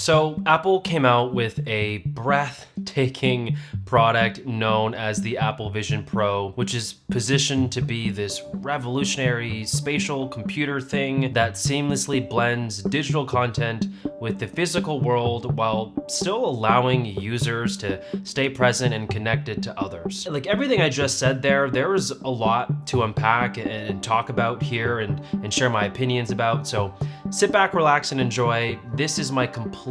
So Apple came out with a breathtaking product known as the Apple Vision Pro, which is positioned to be this revolutionary spatial computer thing that seamlessly blends digital content with the physical world while still allowing users to stay present and connected to others. Like everything I just said there is a lot to unpack and talk about here and share my opinions about. So sit back, relax, and enjoy. This is my complete,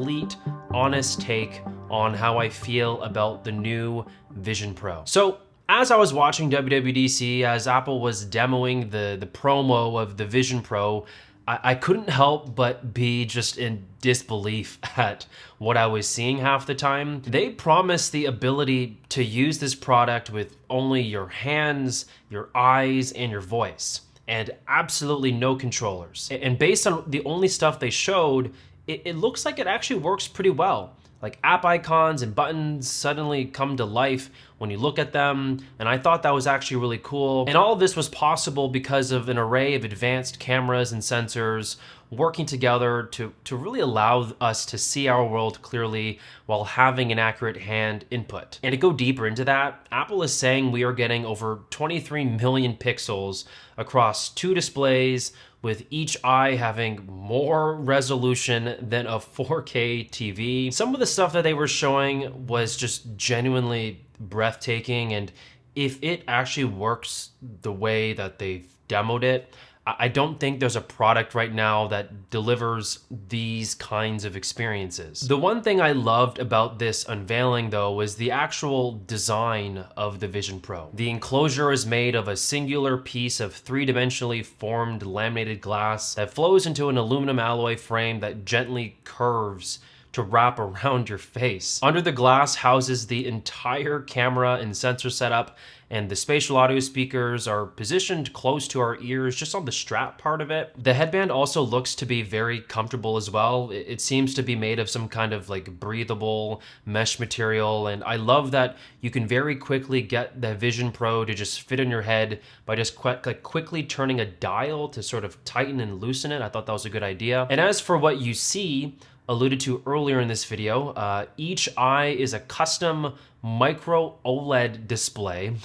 honest take on how I feel about the new Vision Pro. So, as I was watching WWDC, as Apple was demoing the promo of the Vision Pro, I couldn't help but be just in disbelief at what I was seeing half the time. They promised the ability to use this product with only your hands, your eyes, and your voice, and absolutely no controllers. And based on the only stuff they showed, it looks like it actually works pretty well. Like app icons and buttons suddenly come to life when you look at them, and I thought that was actually really cool. And all of this was possible because of an array of advanced cameras and sensors working together to really allow us to see our world clearly while having an accurate hand input. And to go deeper into that, Apple is saying we are getting over 23 million pixels across 2 displays, with each eye having more resolution than a 4K TV. Some of the stuff that they were showing was just genuinely breathtaking, and if it actually works the way that they've demoed it, I don't think there's a product right now that delivers these kinds of experiences. The one thing I loved about this unveiling, though, was the actual design of the Vision Pro. The enclosure is made of a singular piece of three-dimensionally formed laminated glass that flows into an aluminum alloy frame that gently curves to wrap around your face. Under the glass houses the entire camera and sensor setup, and the spatial audio speakers are positioned close to our ears, just on the strap part of it. The headband also looks to be very comfortable as well. It seems to be made of some kind of like breathable mesh material, and I love that you can very quickly get the Vision Pro to just fit on your head by just quickly turning a dial to sort of tighten and loosen it. I thought that was a good idea. And as for what you see, alluded to earlier in this video, each eye is a custom micro OLED display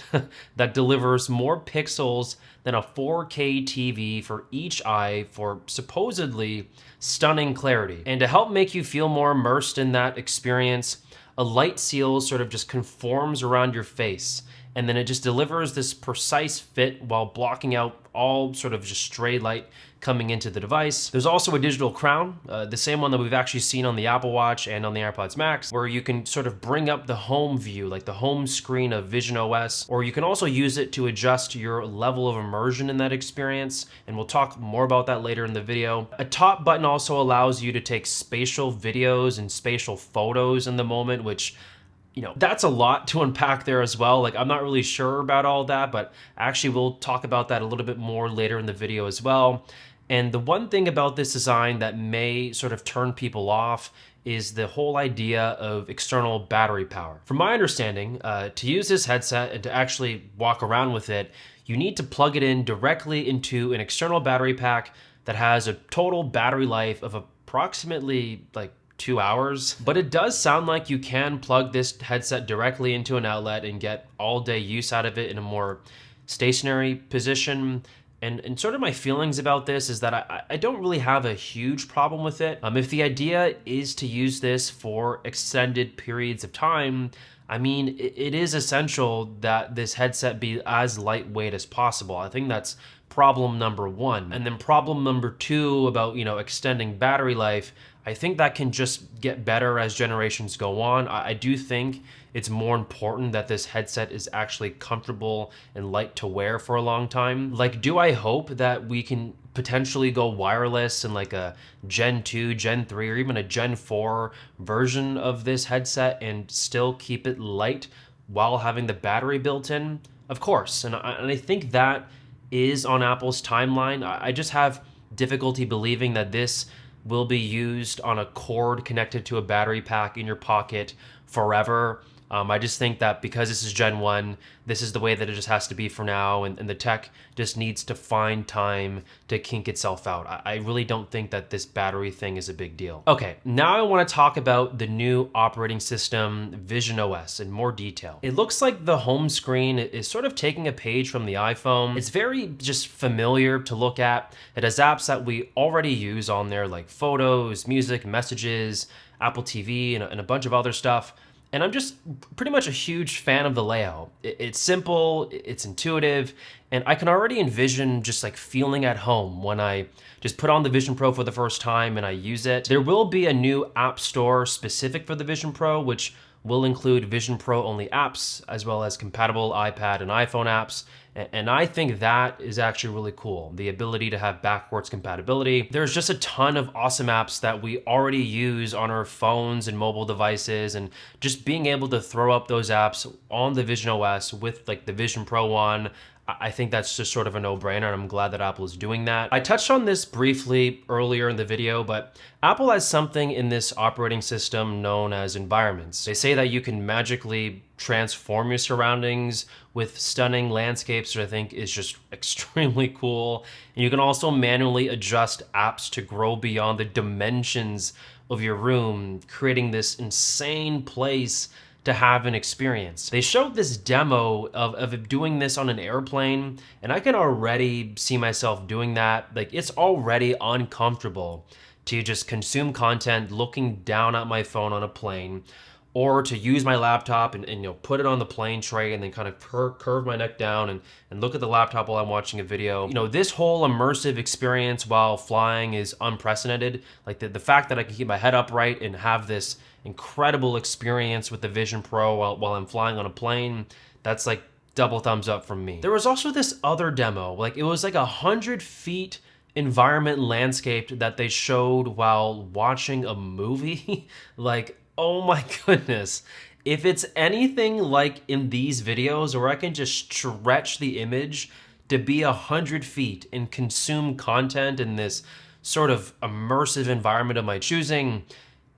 that delivers more pixels than a 4K TV for each eye for supposedly stunning clarity. And to help make you feel more immersed in that experience, a light seal sort of just conforms around your face, and then it just delivers this precise fit while blocking out all sort of just stray light coming into the device. There's also a digital crown, the same one that we've actually seen on the Apple Watch and on the AirPods Max, where you can sort of bring up the home view, like the home screen of Vision OS, or you can also use it to adjust your level of immersion in that experience, and we'll talk more about that later in the video. A top button also allows you to take spatial videos and spatial photos in the moment, which, you know, that's a lot to unpack there as well. Like, I'm not really sure about all that, but actually we'll talk about that a little bit more later in the video as well. And the one thing about this design that may sort of turn people off is the whole idea of external battery power. From my understanding, to use this headset and to actually walk around with it, you need to plug it in directly into an external battery pack that has a total battery life of approximately like 2 hours. But it does sound like you can plug this headset directly into an outlet and get all day use out of it in a more stationary position. And sort of my feelings about this is that I don't really have a huge problem with it. If the idea is to use this for extended periods of time, I mean, it is essential that this headset be as lightweight as possible. I think that's problem number one. And then problem number two about, you know, extending battery life, I think that can just get better as generations go on. I do think it's more important that this headset is actually comfortable and light to wear for a long time. Like, do I hope that we can potentially go wireless in like a Gen 2, Gen 3, or even a Gen 4 version of this headset and still keep it light while having the battery built in? Of course, and I think that is on Apple's timeline. I just have difficulty believing that this will be used on a cord connected to a battery pack in your pocket forever. I just think that because this is Gen 1, this is the way that it just has to be for now, and the tech just needs to find time to kink itself out. I really don't think that this battery thing is a big deal. Okay, now I want to talk about the new operating system, Vision OS, in more detail. It looks like the home screen is sort of taking a page from the iPhone. It's very just familiar to look at. It has apps that we already use on there, like photos, music, messages, Apple TV, and a bunch of other stuff. And I'm just pretty much a huge fan of the layout. It's simple, it's intuitive, and I can already envision just like feeling at home when I just put on the Vision Pro for the first time and I use it. There will be a new app store specific for the Vision Pro, which will include Vision Pro only apps, as well as compatible iPad and iPhone apps. And I think that is actually really cool. The ability to have backwards compatibility. There's just a ton of awesome apps that we already use on our phones and mobile devices, and just being able to throw up those apps on the Vision OS with like the Vision Pro one, I think that's just sort of a no-brainer, and I'm glad that Apple is doing that. I touched on this briefly earlier in the video, but Apple has something in this operating system known as environments. They say that you can magically transform your surroundings with stunning landscapes, which I think is just extremely cool. And you can also manually adjust apps to grow beyond the dimensions of your room, creating this insane place to have an experience. They showed this demo of doing this on an airplane, and I can already see myself doing that. Like, it's already uncomfortable to just consume content looking down at my phone on a plane, or to use my laptop and put it on the plane tray and then kind of curve my neck down and look at the laptop while I'm watching a video. This whole immersive experience while flying is unprecedented. Like the fact that I can keep my head upright and have this incredible experience with the Vision Pro while I'm flying on a plane, that's like double thumbs up from me. There was also this other demo, like it was like 100 feet environment landscape that they showed while watching a movie. Like, oh my goodness. If it's anything like in these videos where I can just stretch the image to be 100 feet and consume content in this sort of immersive environment of my choosing,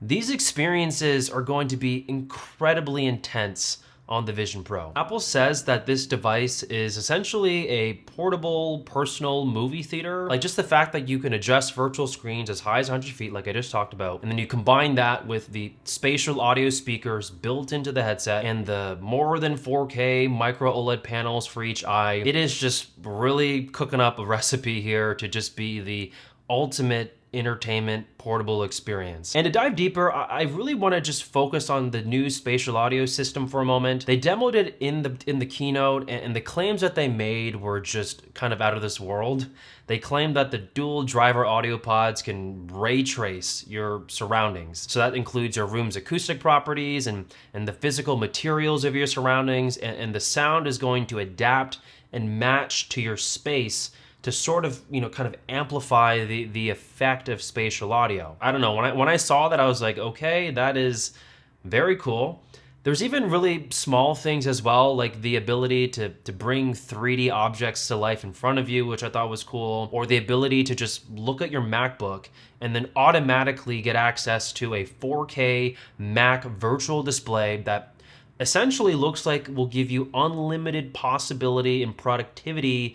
these experiences are going to be incredibly intense on the Vision Pro. Apple says that this device is essentially a portable personal movie theater. Like just the fact that you can adjust virtual screens as high as 100 feet, like I just talked about, and then you combine that with the spatial audio speakers built into the headset and the more than 4K micro OLED panels for each eye, it is just really cooking up a recipe here to just be the ultimate entertainment portable experience. And to dive deeper, I really want to just focus on the new spatial audio system for a moment. They demoed it in the keynote, and the claims that they made were just kind of out of this world. They claimed that the dual driver audio pods can ray trace your surroundings. So that includes your room's acoustic properties and the physical materials of your surroundings, and the sound is going to adapt and match to your space to sort of, kind of amplify the effect of spatial audio. I don't know, when I saw that, I was like, okay, that is very cool. There's even really small things as well, like the ability to bring 3D objects to life in front of you, which I thought was cool, or the ability to just look at your MacBook and then automatically get access to a 4K Mac virtual display that essentially looks like will give you unlimited possibility and productivity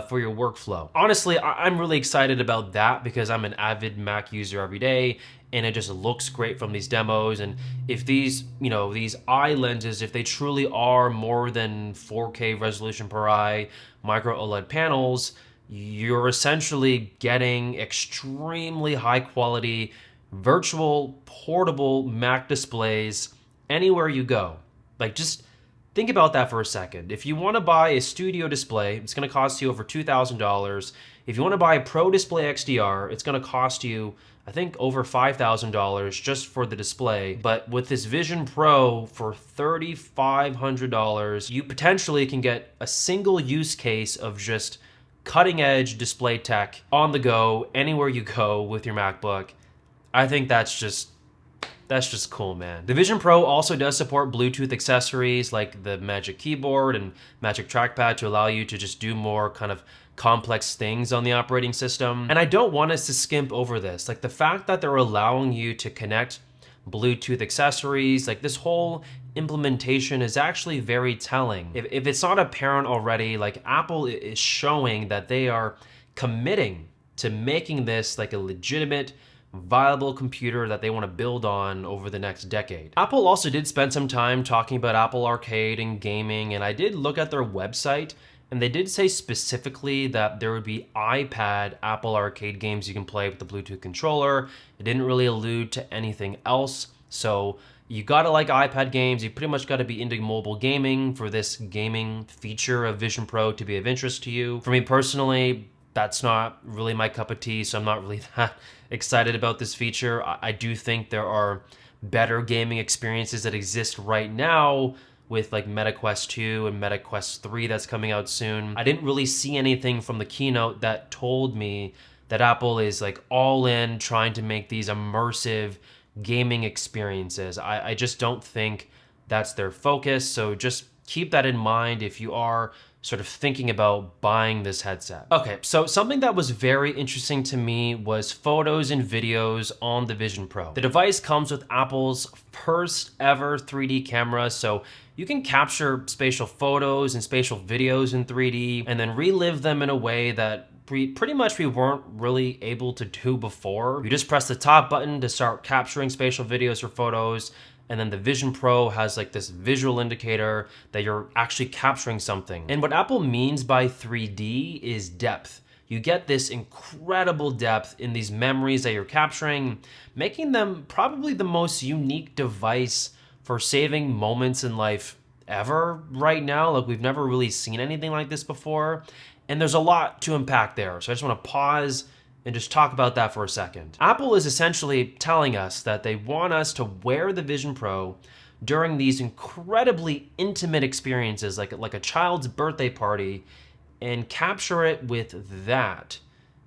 for your workflow. Honestly, I'm really excited about that because I'm an avid Mac user every day, and it just looks great from these demos. And if these, these eye lenses, if they truly are more than 4K resolution per eye micro OLED panels, you're essentially getting extremely high quality virtual portable Mac displays anywhere you go. Like, just think about that for a second. If you want to buy a studio display, it's going to cost you over $2,000. If you want to buy a Pro Display XDR, it's going to cost you, I think, over $5,000 just for the display. But with this Vision Pro for $3,500, you potentially can get a single use case of just cutting edge display tech on the go, anywhere you go with your MacBook. I think that's just cool, man. The Vision Pro also does support Bluetooth accessories like the Magic Keyboard and Magic Trackpad to allow you to just do more kind of complex things on the operating system. And I don't want us to skimp over this. Like the fact that they're allowing you to connect Bluetooth accessories, like this whole implementation is actually very telling. If it's not apparent already, like Apple is showing that they are committing to making this like a legitimate, viable computer that they want to build on over the next decade. Apple also did spend some time talking about Apple Arcade and gaming, and I did look at their website, and they did say specifically that there would be iPad Apple Arcade games you can play with the Bluetooth controller. It didn't really allude to anything else. So you gotta like iPad games. You pretty much gotta be into mobile gaming for this gaming feature of Vision Pro to be of interest to you. For me personally, that's not really my cup of tea, so I'm not really that excited about this feature. I do think there are better gaming experiences that exist right now with like MetaQuest 2 and MetaQuest 3 that's coming out soon. I didn't really see anything from the keynote that told me that Apple is like all in trying to make these immersive gaming experiences. I just don't think that's their focus, so just keep that in mind if you are sort of thinking about buying this headset. Okay, so something that was very interesting to me was photos and videos on the Vision Pro. The device comes with Apple's first ever 3D camera, so you can capture spatial photos and spatial videos in 3D and then relive them in a way that pretty much we weren't really able to do before. You just press the top button to start capturing spatial videos or photos, and then the Vision Pro has like this visual indicator that you're actually capturing something. And what Apple means by 3D is depth. You get this incredible depth in these memories that you're capturing, making them probably the most unique device for saving moments in life ever right now. Like we've never really seen anything like this before. And there's a lot to unpack there. So I just want to pause and just talk about that for a second. Apple is essentially telling us that they want us to wear the Vision Pro during these incredibly intimate experiences, like a child's birthday party, and capture it with that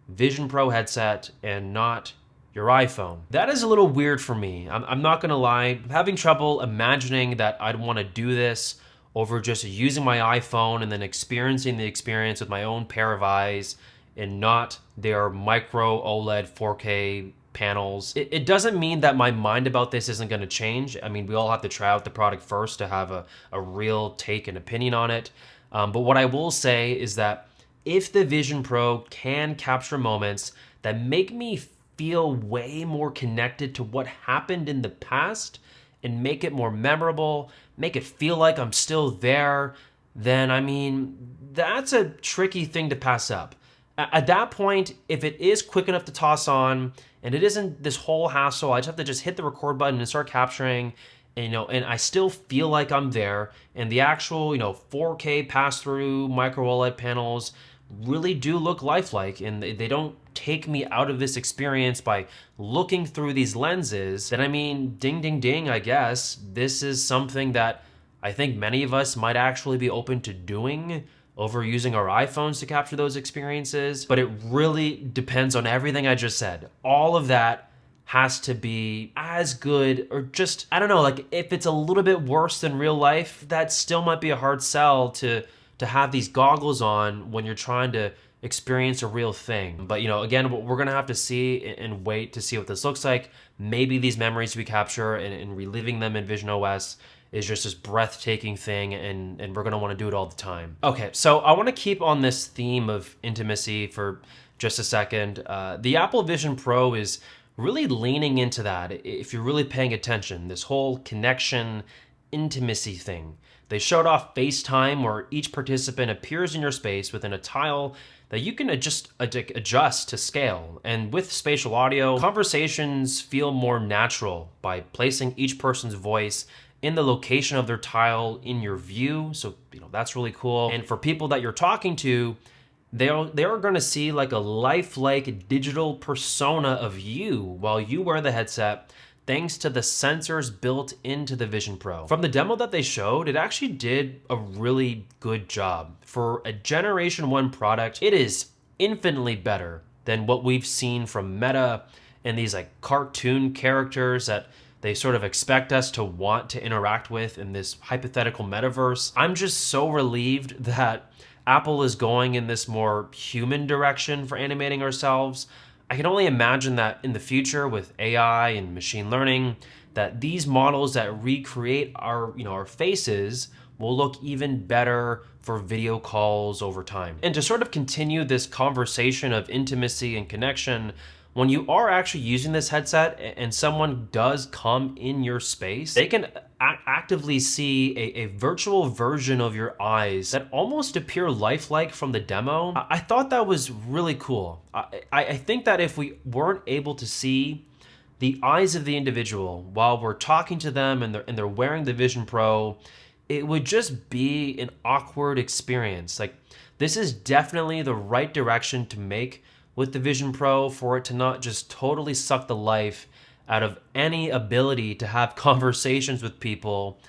Vision Pro headset and not your iPhone. That is a little weird for me. I'm not gonna lie. I'm having trouble imagining that I'd want to do this over just using my iPhone and then experiencing the experience with my own pair of eyes and not their micro OLED 4K panels. It doesn't mean that my mind about this isn't gonna change. I mean, we all have to try out the product first to have a real take and opinion on it. But what I will say is that if the Vision Pro can capture moments that make me feel way more connected to what happened in the past and make it more memorable, make it feel like I'm still there, then I mean, that's a tricky thing to pass up. At that point, if it is quick enough to toss on and it isn't this whole hassle, I just have to just hit the record button and start capturing, and I still feel like I'm there, and the actual 4K pass-through micro OLED panels really do look lifelike, and they don't take me out of this experience by looking through these lenses, then I mean, ding, ding, ding, I guess. This is something that I think many of us might actually be open to doing over using our iPhones to capture those experiences, but it really depends on everything I just said. All of that has to be as good, or just, I don't know, like if it's a little bit worse than real life, that still might be a hard sell to have these goggles on when you're trying to experience a real thing. But again, we're gonna have to see and wait to see what this looks like. Maybe these memories we capture and reliving them in Vision OS is just this breathtaking thing, and we're gonna wanna do it all the time. Okay, so I wanna keep on this theme of intimacy for just a second. The Apple Vision Pro is really leaning into that, if you're really paying attention, this whole connection, intimacy thing. They showed off FaceTime, where each participant appears in your space within a tile that you can adjust to scale. And with spatial audio, conversations feel more natural by placing each person's voice in the location of their tile in your view. So, that's really cool. And for people that you're talking to, they are going to see like a lifelike digital persona of you while you wear the headset, thanks to the sensors built into the Vision Pro. From the demo that they showed, it actually did a really good job. For a Generation 1 product, it is infinitely better than what we've seen from Meta and these like cartoon characters that they sort of expect us to want to interact with in this hypothetical metaverse. I'm just so relieved that Apple is going in this more human direction for animating ourselves. I can only imagine that in the future with AI and machine learning, that these models that recreate our faces will look even better for video calls over time. And to sort of continue this conversation of intimacy and connection, when you are actually using this headset and someone does come in your space, they can actively see a virtual version of your eyes that almost appear lifelike from the demo. I thought that was really cool. I think that if we weren't able to see the eyes of the individual while we're talking to them and they're wearing the Vision Pro, it would just be an awkward experience. Like, this is definitely the right direction to make with the Vision Pro for it to not just totally suck the life out of any ability to have conversations with people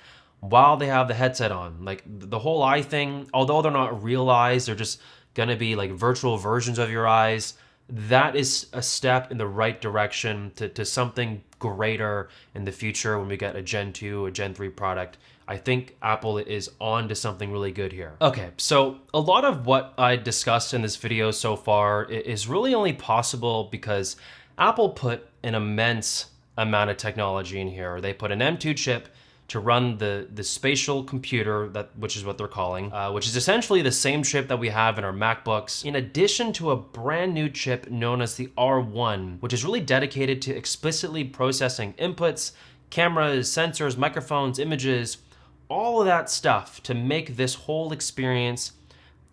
while they have the headset on. Like, the whole eye thing, although they're not real eyes, they're just gonna be like virtual versions of your eyes. That is a step in the right direction to something greater in the future when we get a Gen 2, a Gen 3 product. I think Apple is on to something really good here. Okay, so a lot of what I discussed in this video so far is really only possible because Apple put an immense amount of technology in here. They put an M2 chip to run the spatial computer, which is what they're calling, which is essentially the same chip that we have in our MacBooks, in addition to a brand new chip known as the R1, which is really dedicated to explicitly processing inputs, cameras, sensors, microphones, images, all of that stuff to make this whole experience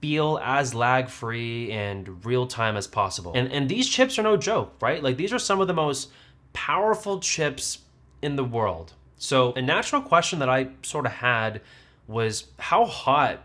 feel as lag-free and real-time as possible. And these chips are no joke, right? Like, these are some of the most powerful chips in the world. So a natural question that I sort of had was, how hot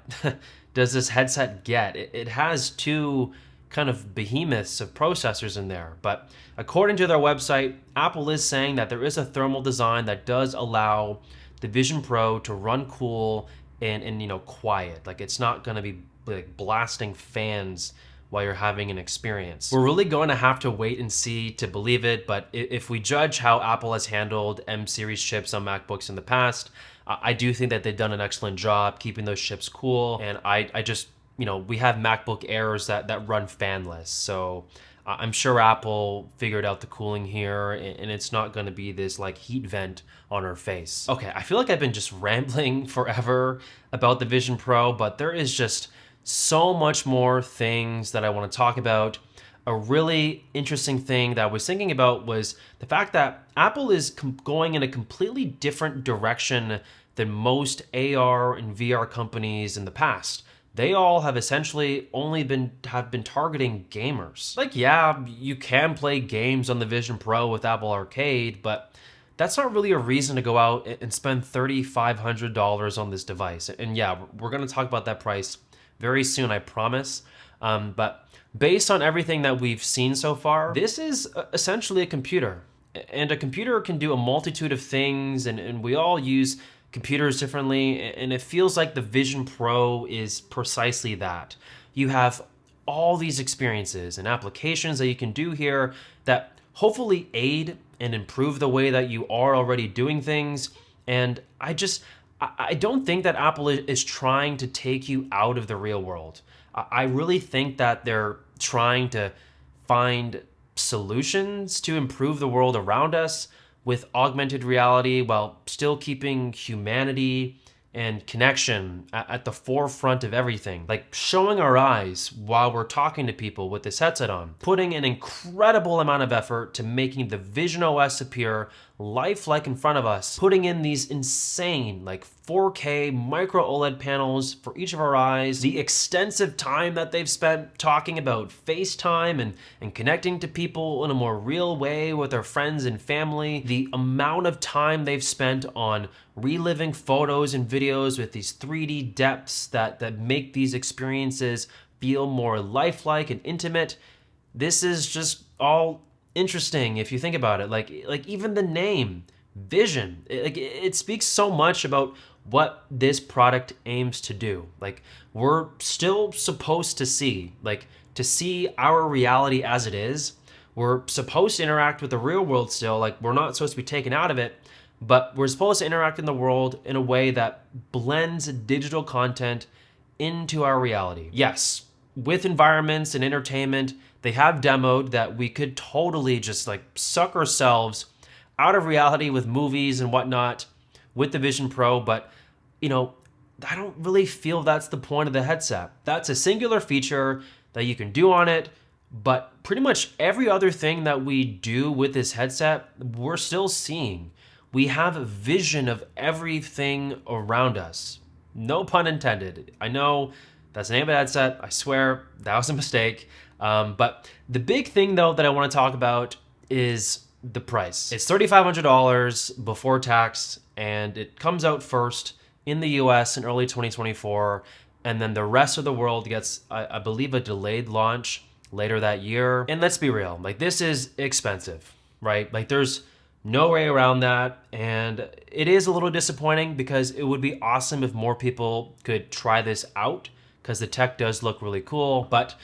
does this headset get? It has two kind of behemoths of processors in there, but according to their website, Apple is saying that there is a thermal design that does allow the Vision Pro to run cool and quiet. Like, it's not gonna be like blasting fans while you're having an experience. We're really going to have to wait and see to believe it, but if we judge how Apple has handled M series chips on MacBooks in the past, I do think that they've done an excellent job keeping those chips cool, and I just, we have MacBook Airs that run fanless, so I'm sure Apple figured out the cooling here, and it's not going to be this like heat vent on our face. Okay, I feel like I've been just rambling forever about the Vision Pro, but there is just so much more things that I want to talk about. A really interesting thing that I was thinking about was the fact that Apple is going in a completely different direction than most AR and VR companies in the past. They all have essentially only been targeting gamers. Like, yeah, you can play games on the Vision Pro with Apple Arcade, but that's not really a reason to go out and spend $3,500 on this device. And yeah, we're going to talk about that price very soon, I promise. But based on everything that we've seen so far, this is essentially a computer. And a computer can do a multitude of things, and we all use computers differently, and it feels like the Vision Pro is precisely that. You have all these experiences and applications that you can do here that hopefully aid and improve the way that you are already doing things. And I don't think that Apple is trying to take you out of the real world. I really think that they're trying to find solutions to improve the world around us with augmented reality while still keeping humanity and connection at the forefront of everything. Like showing our eyes while we're talking to people with this headset on. Putting an incredible amount of effort to making the Vision OS appear lifelike in front of us. Putting in these insane, like 4K micro OLED panels for each of our eyes. The extensive time that they've spent talking about FaceTime and connecting to people in a more real way with their friends and family. The amount of time they've spent on reliving photos and videos with these 3D depths that make these experiences feel more lifelike and intimate. This is just all interesting if you think about it. Like even the name, Vision, it speaks so much about what this product aims to do. Like, we're still supposed to see our reality as it is. We're supposed to interact with the real world still. Like, we're not supposed to be taken out of it, but we're supposed to interact in the world in a way that blends digital content into our reality. Yes, with environments and entertainment they have demoed that we could totally just like suck ourselves out of reality with movies and whatnot with the Vision Pro, but you know, I don't really feel that's the point of the headset. That's a singular feature that you can do on it, but pretty much every other thing that we do with this headset, we're still seeing. We have a vision of everything around us. No pun intended. I know that's the name of the headset. I swear that was a mistake. But the big thing though that I want to talk about is the price. It's $3,500 before tax, and it comes out first in the US in early 2024, and then the rest of the world gets, I believe, a delayed launch later that year. And let's be real, like this is expensive, right? Like there's no way around that, and it is a little disappointing because it would be awesome if more people could try this out because the tech does look really cool. But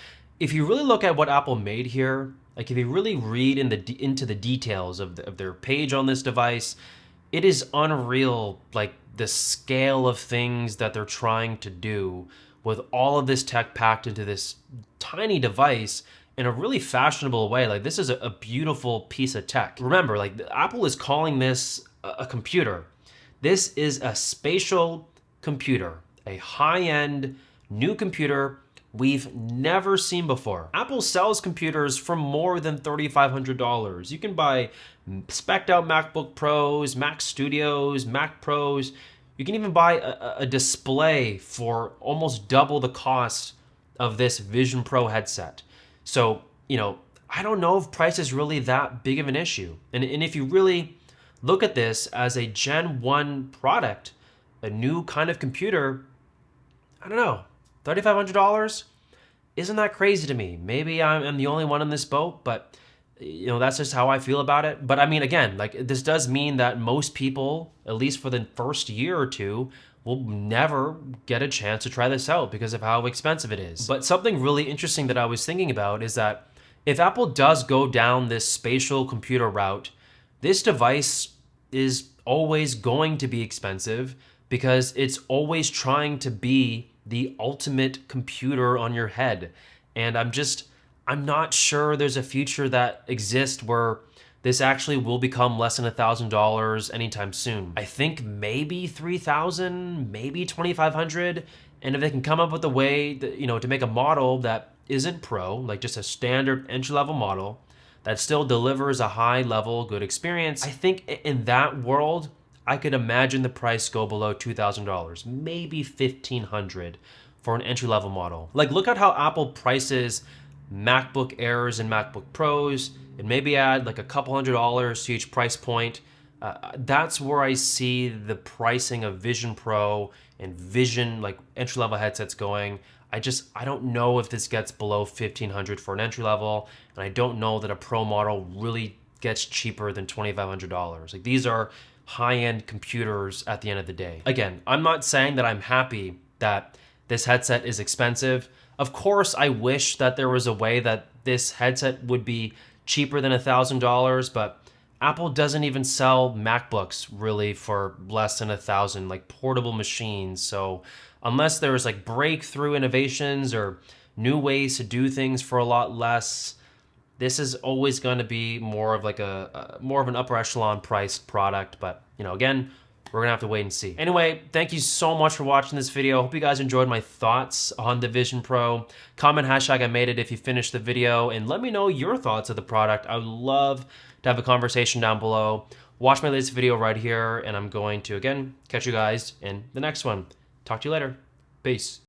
if you really look at what Apple made here, like if you really read into the details of their page on this device, it is unreal, like the scale of things that they're trying to do with all of this tech packed into this tiny device in a really fashionable way. Like this is a beautiful piece of tech. Remember, like Apple is calling this a computer. This is a spatial computer, a high-end new computer we've never seen before. Apple sells computers for more than $3,500. You can buy spec'd out MacBook Pros, Mac Studios, Mac Pros. You can even buy a display for almost double the cost of this Vision Pro headset. So, you know, I don't know if price is really that big of an issue. And if you really look at this as a Gen 1 product, a new kind of computer, I don't know, $3,500? Isn't that crazy to me? Maybe I'm the only one in this boat, but you know, that's just how I feel about it. But I mean, again, like this does mean that most people, at least for the first year or two, will never get a chance to try this out because of how expensive it is. But something really interesting that I was thinking about is that if Apple does go down this spatial computer route, this device is always going to be expensive because it's always trying to be the ultimate computer on your head. And I'm not sure there's a future that exists where this actually will become less than $1,000 anytime soon. I think maybe $3,000, maybe $2,500. And if they can come up with a way that, you know, to make a model that isn't Pro, like just a standard entry-level model that still delivers a high-level, good experience, I think in that world, I could imagine the price go below $2,000, maybe $1,500 for an entry-level model. Like look at how Apple prices MacBook Airs and MacBook Pros, and maybe add like a couple $100s to each price point. That's where I see the pricing of Vision Pro and Vision like entry-level headsets going. I don't know if this gets below $1,500 for an entry level, and I don't know that a Pro model really gets cheaper than $2,500. Like these are high-end computers at the end of the day. Again, I'm not saying that I'm happy that this headset is expensive. Of course, I wish that there was a way that this headset would be cheaper than $1,000, but Apple doesn't even sell MacBooks really for less than $1,000, like portable machines. So unless there's like breakthrough innovations or new ways to do things for a lot less, this is always going to be more of like more of an upper echelon priced product. But you know, again, we're gonna have to wait and see. Anyway, thank you so much for watching this video. Hope you guys enjoyed my thoughts on the Vision Pro. Comment hashtag I made it if you finished the video, and let me know your thoughts of the product. I would love to have a conversation down below. Watch my latest video right here, and I'm going to, again, catch you guys in the next one. Talk to you later. Peace.